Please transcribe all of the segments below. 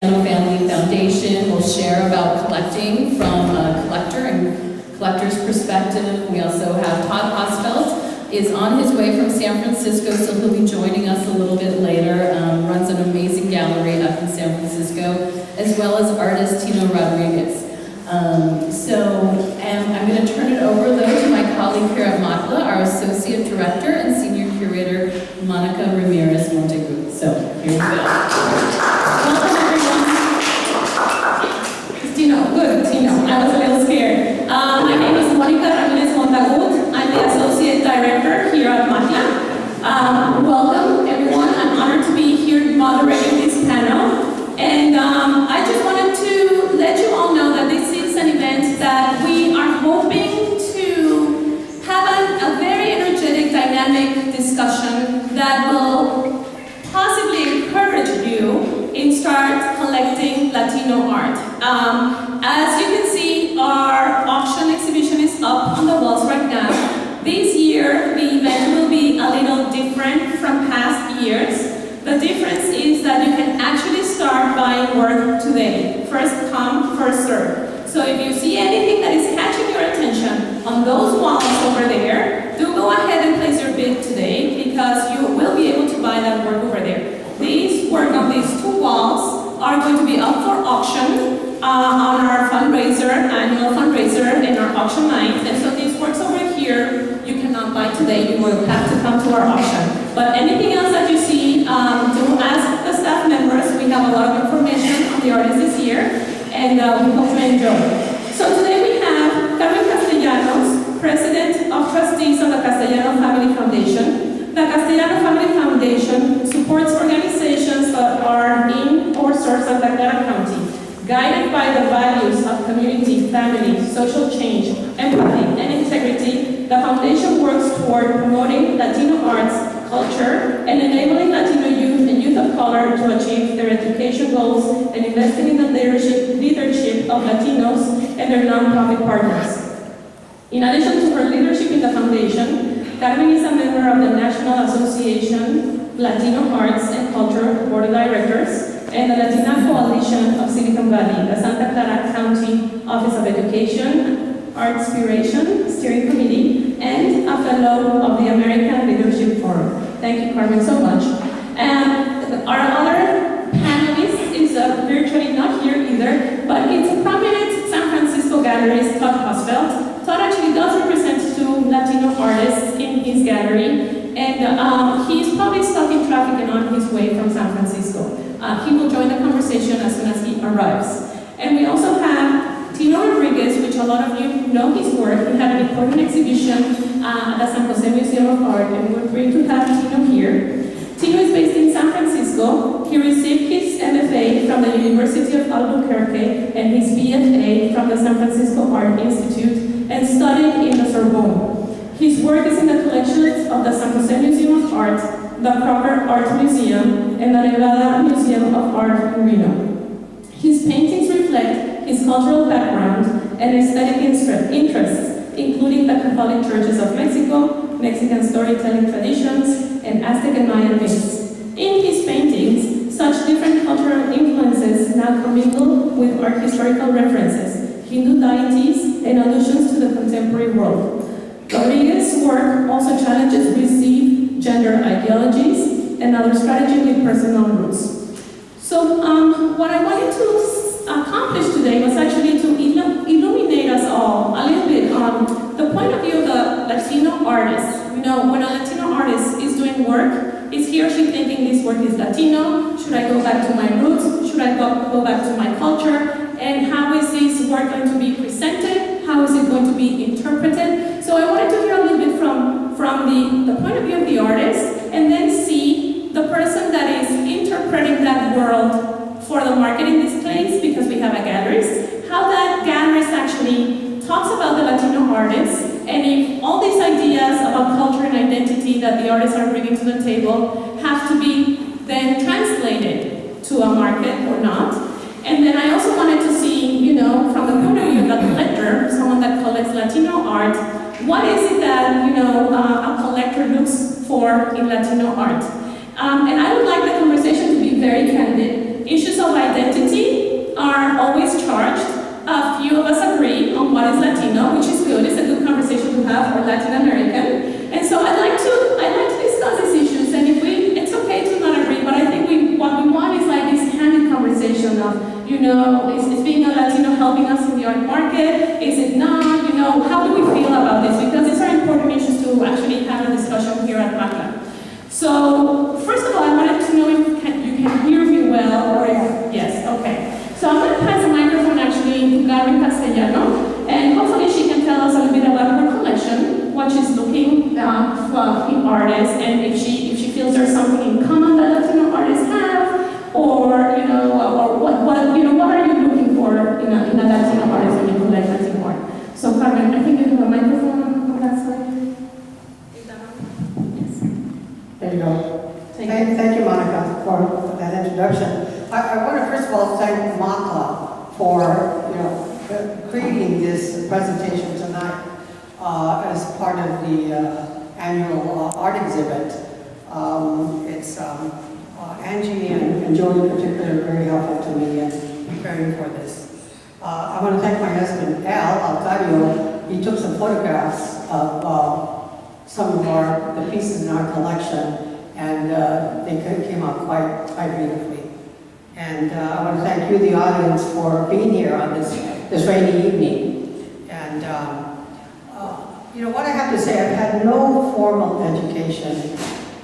Family Foundation will share about collecting from a collector and collector's perspective. We also have Todd Osfeld is on his way from San Francisco, so he'll be joining us a little bit later. Runs an amazing gallery up in San Francisco, as well as artist Tino Rodriguez. I'm going to turn it over though to my colleague here at MACLA, our Associate Director and Senior Curator, Monica Ramirez Montagu. So here we go. Welcome everyone. Tino. I was a little scared. My name is Monica Ramirez Montagu. I'm the Associate Director here at MACLA. Welcome everyone. I'm honored to be here moderating this panel. And I just wanted to let you all know that this is an event that we are hoping to have a very energetic, dynamic discussion that will possibly encourage you in start collecting Latino art. As you can see, our auction exhibition is up on the walls right now. This year, the event will be a little different from past years. The difference is that you can actually start buying work today. First come, first serve. So if you see anything that is catching your attention on those walls over there, do go ahead and place your bid today because you will be able to buy that work over there. These work on these two walls are going to be up for auction on our fundraiser, annual fundraiser, and our auction night. And so these works over here, you cannot buy today. You will have to come to our auction. But anything else that you see, do ask the staff members. We have a lot of information on the artists this year, and we hope you enjoy. So today we have Carmen Castellanos, President of Trustees of the Castellano Family Foundation. The Castellano Family Foundation supports organizations that are in or serve Santa Clara County, guided by the values of community, family, social change, empathy, and integrity. The foundation works toward promoting Latino arts, culture, and enabling Latino youth and youth of color to achieve their education goals and investing in the leadership of Latinos and their nonprofit partners. In addition to her leadership in the foundation, Carmen is a member of the National Association Latino Arts and Culture Board of Directors and the Latina Coalition of Silicon Valley, the Santa Clara County Office of Education, Artspiration Steering Committee, and a fellow of the American Leadership Forum. Thank you, Carmen, so much. And our other panelist is virtually not here either, but it's a prominent San Francisco gallerist, Todd Osfeld. Todd actually does represent two Latino artists in his gallery, and he's probably stuck in traffic and on his way from San Francisco. He will join the conversation as soon as he arrives. And we also have Tino Rodriguez, which a lot of you know his work. He had an important exhibition at the San Jose Museum of Art, and we're great to have Tino here. Tino is based in San Francisco. He received his MFA from the University of Albuquerque and his BFA from the San Francisco Art Institute and studied in the Sorbonne. His work is in the collections of the San Jose Museum of Art, the Crocker Art Museum, and the Nevada Museum of Art in Reno. His paintings reflect his cultural background and aesthetic interests, including the Catholic churches of Mexico, Mexican storytelling traditions, and Aztec and Mayan myths. In his paintings, such different cultural influences now commingle with art historical references, Hindu deities, and allusions to the contemporary world. Rodriguez's work also challenges received gender ideologies and other strategy with personal roots. So what I wanted to accomplish today was actually to illuminate us all a little bit on the point of view of the Latino artist. You know, when a Latino artist is doing work, is he or she thinking this work is Latino? Should I go back to my roots? Should I go back to my culture? And how is this work going to be presented? How is it going to be interpreted? So I wanted to hear a little bit from the point of view of the artist, and then see the person that is interpreting that world for the marketing displays, because we have a gallerist, how that gallerist actually talks about the Latino artists, and if all these ideas about culture and identity that the artists are bringing to the table have to be then translated to a market or not. And then I also wanted to see, you know, from the point of view of the collector, someone that collects Latino art, what is it that, you know, a collector looks for in Latino art? And I would like the conversation to be very candid. Issues of identity Latin American. And so I'd like to discuss these issues, and it's okay to not agree, but I think what we want is like this candid conversation of, is being a Latino helping us in the art market? Is it not? How do we feel about this? Because these are important issues to actually have a discussion here at MACLA. So, first of all, I wanted to know if you can hear me well, or yes, okay. So I'm going to pass the microphone actually to Carmen Castellano, and hopefully she can tell us a little bit about her collection, what she's looking for in artists, and if she feels there's something in common that Latino artists have, or what are you looking for in a Latino artist when you collect Latino art? So Carmen, I think you have a microphone on that side. Yes. There you go. Thank you, Monica, for that introduction. I want to first of all thank MACLA for creating this presentation tonight as part of the annual art exhibit. It's Angie and Joey in particular are very helpful to me in preparing for this. I want to thank my husband Al Alcadio. He took some photographs of some of the pieces in our collection, and they came out quite beautifully. And I want to thank you, the audience, for being here on this rainy evening. And what I have to say, I've had no formal education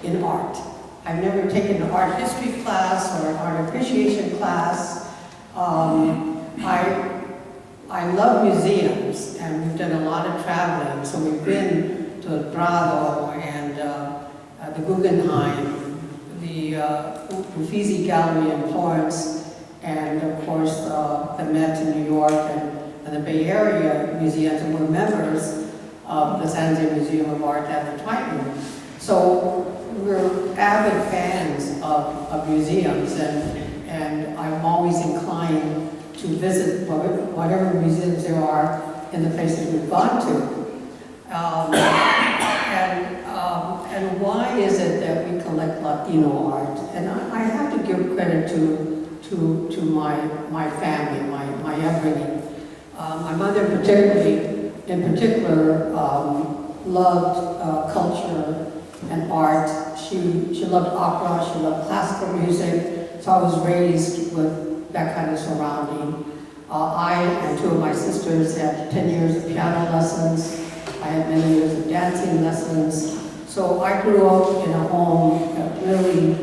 in art. I've never taken an art history class or an art appreciation class. I love museums, and we've done a lot of traveling. So we've been to the Prado and the Guggenheim, the Uffizi Gallery in Florence, and of course the Met in New York, and the Bay Area museums, and we're members of the San Jose Museum of Art and the Triton. So we're avid fans of museums, and I'm always inclined to visit whatever museums there are in the places we've gone to. And why is it that we collect Latino art? And I have to give credit to my family, my upbringing. My mother in particular loved culture and art. She loved opera, she loved classical music, so I was raised with that kind of surrounding. I and two of my sisters had 10 years of piano lessons. I had many years of dancing lessons. So I grew up in a home that really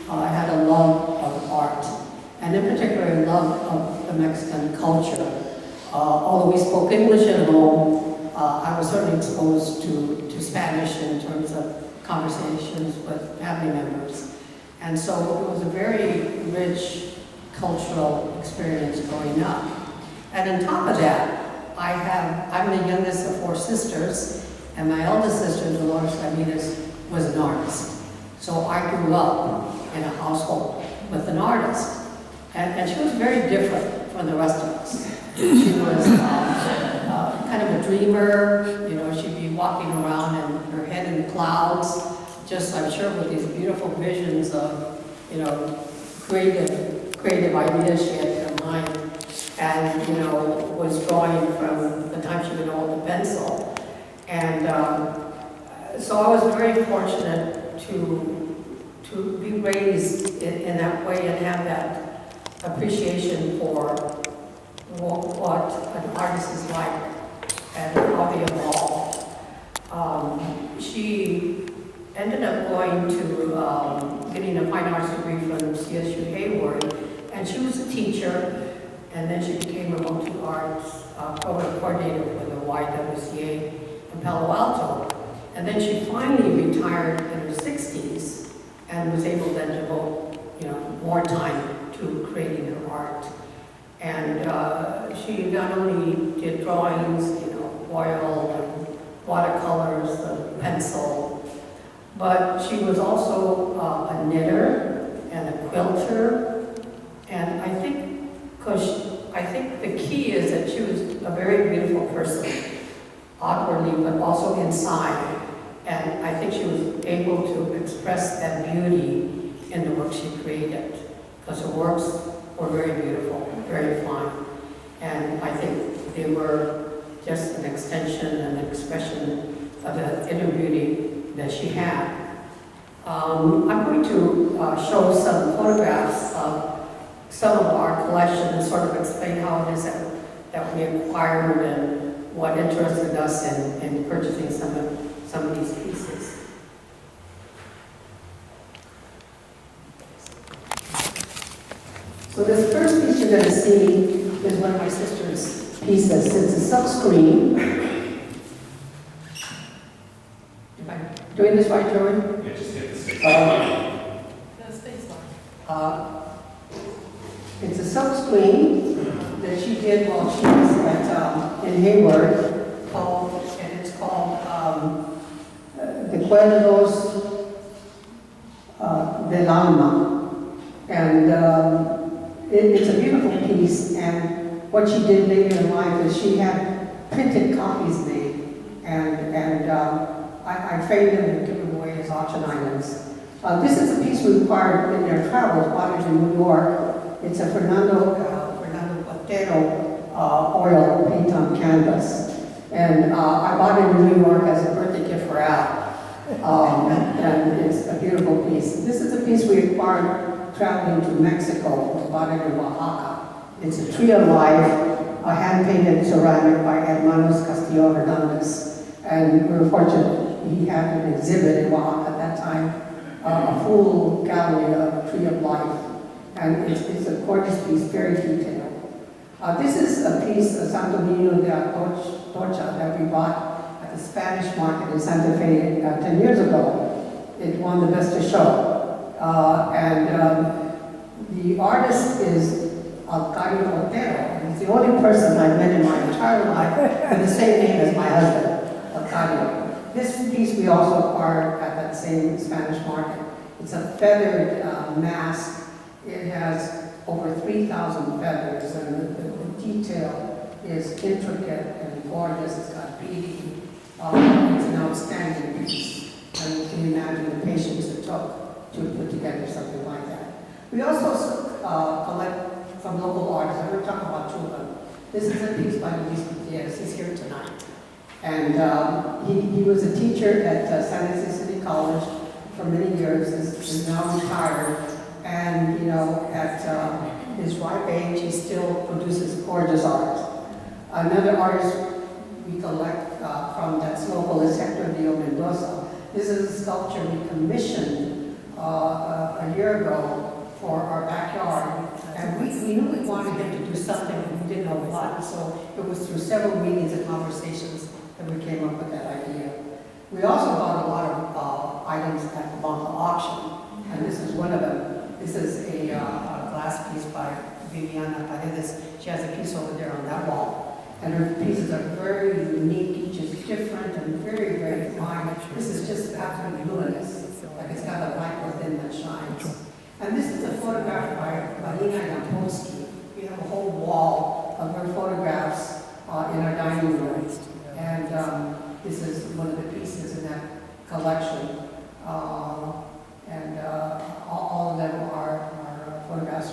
had a love of art, and in particular a love of the Mexican culture. Although we spoke English at home, I was certainly exposed to Spanish in terms of conversations with family members. And so it was a very rich cultural experience growing up. And on top of that, I'm the youngest of four sisters, and my eldest sister, Dolores Ramirez, was an artist. So I grew up in a household with an artist. And she was very different from the rest of us. She was kind of a dreamer. She'd be walking around and her head in clouds, just I'm sure with these beautiful visions of, creative ideas she had in her mind. And, was drawing from the time she could hold a pencil. And so I was very fortunate to be raised in that way and have that appreciation for what an artist is like and how they evolve. She ended up going to getting a fine arts degree from CSU Hayward, and she was a teacher, and then she became a multi-arts program coordinator for the YWCA in Palo Alto. And then she finally retired in her 60s and was able then to devote, more time to creating her art. And she not only did drawings, oil and watercolors, the pencil, but she was also a knitter and a quilter. And I think the key is that she was a very beautiful person, outwardly, but also inside. And I think she was able to express that beauty in the work she created, because her works were very beautiful, very fine. And I think they were just an extension and expression the inner beauty that she had. I'm going to show some photographs of some of our collection and sort of explain how it is that we acquired and what interested us in purchasing some of these pieces. So this first piece you're going to see is one of my sister's pieces. It's a silk screen. Am I doing this right, Joey? Yeah, just hit the space. The space bar. It's a silk screen that she did while she was in Hayward, and it's called Recuerdos del Alma. And it's a beautiful piece, and what she did later in life is she had printed copies made, and I framed them and given them away as auction items. This is a piece we acquired in their travels, bought it in New York. It's a Fernando Botero oil paint on canvas. And I bought it in New York as a birthday gift for Al. And it's a beautiful piece. This is a piece we acquired traveling to Mexico, bought it in Oaxaca. It's a tree of life, a hand-painted ceramic by Hermanos Castillo Hernandez. And we were fortunate, he had an exhibit in Oaxaca at that time, a full gallery of tree of life. And it's a gorgeous piece, very detailed. This is a piece of Santo Niño de Atocha that we bought at the Spanish market in Santa Fe 10 years ago. It won the Best of Show. The artist is Alcario Otero. He's the only person I've met in my entire life with the same name as my husband, Alcario. This piece we also acquired at that same Spanish market. It's a feathered mask. It has over 3,000 feathers, and the detail is intricate and gorgeous. It's got beading. It's an outstanding piece. And you can imagine the patience it took to put together something like that. We also collect from local artists. I'm going to talk about two of them. This is a piece by Luis Gutierrez. He's here tonight. And he was a teacher at San Jose City College for many years. Is now retired. And, you know, at his ripe age, he still produces gorgeous art. Another artist we collect from that's local is Hector Dio Mendoza. This is a sculpture we commissioned a year ago for our backyard. And we knew we wanted him to do something, and we didn't know what. So it was through several meetings and conversations that we came up with that idea. We also bought a lot of items at the MACLA auction, and this is one of them. This is a glass piece by Viviana Paredes. She has a piece over there on that wall. And her pieces are very unique, each is different and very, very fine. This is just absolutely luminous. Like it's got a light within that shines. And this is a photograph by Marina Yampolsky. We have a whole wall of her photographs in our dining room. And this is one of the pieces in that collection. All of them are photographs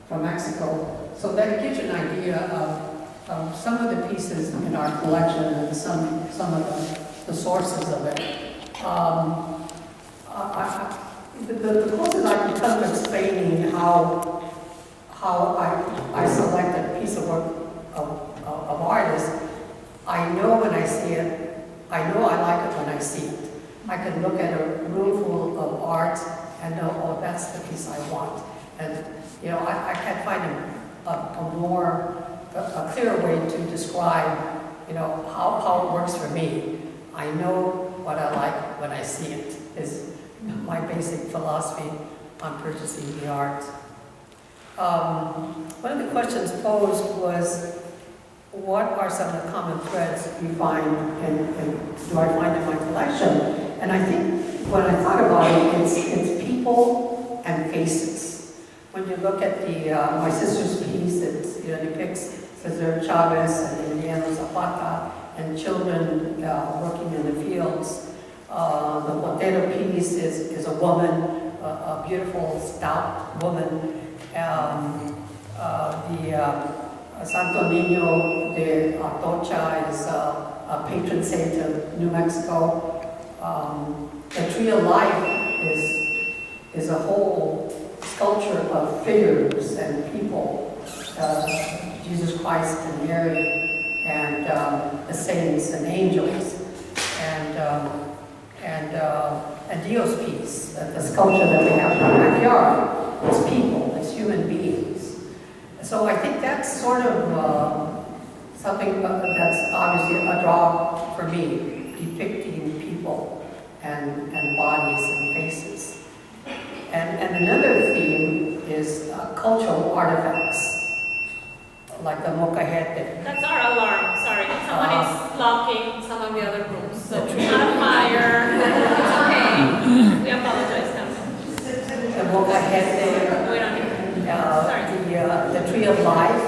from Mexico. So that gives you an idea of some of the pieces in our collection and some of the sources of it. The closest I can come to explaining how I select a piece of work of artists, I know when I see it, I know I like it when I see it. I can look at a room full of art and know, oh, that's the piece I want. And, you know, I can't find a clearer way to describe, you know, how it works for me. I know what I like when I see it, is my basic philosophy on purchasing the art. One of the questions posed was, what are some of the common threads you find and do I find in my collection? And I think when I thought about it, it's people and faces. When you look at my sister's piece, it depicts Cesar Chavez and Emiliano Zapata and children working in the fields. The Botero piece is a woman, a beautiful, stout woman. Santo Niño de Atocha is a patron saint of New Mexico. The Tree of Life is a whole sculpture of figures and people, Jesus Christ and Mary, and the saints and angels, and Dios Peace, the sculpture that we have in our backyard. It's people, it's human beings. So I think that's sort of something that's obviously a draw for me, depicting people and bodies and faces. And another theme is cultural artifacts, like the mocajete. That's our alarm, sorry. Someone is locking some of the other rooms, so not a fire. It's okay. We apologize now. The mocajete, We don't need sorry. the Tree of Life,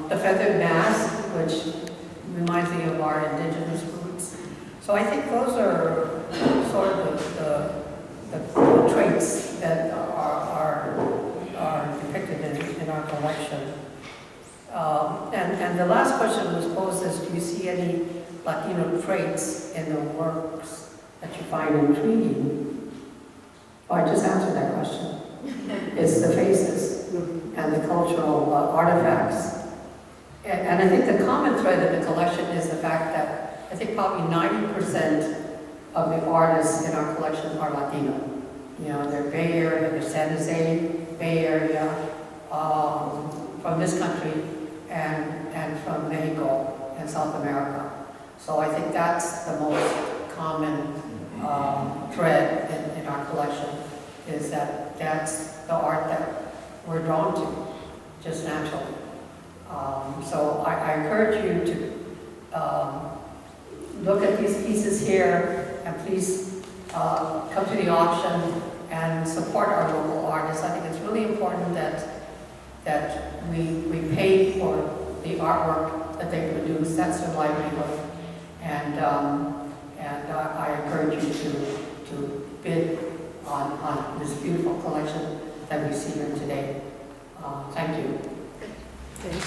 the feathered mask, which reminds me of our indigenous roots. So I think those are sort of the traits that are depicted in our collection. And the last question was posed is, do you see any Latino traits in the works that you find intriguing? Oh, I just answered that question. It's the faces and the cultural artifacts. And I think the common thread in the collection is the fact that I think probably 90% of the artists in our collection are Latino. You know, they're Bay Area, they're San Jose, Bay Area, from this country, and from Mexico and South America. So I think that's the most common thread in our collection, is that that's the art that we're drawn to, just naturally. So I encourage you to look at these pieces here, and please come to the auction and support our local artists. I think it's really important that we pay for the artwork that they produce. That's their livelihood, and I encourage you to bid on this beautiful collection that we see here today. Thank you. Thank you.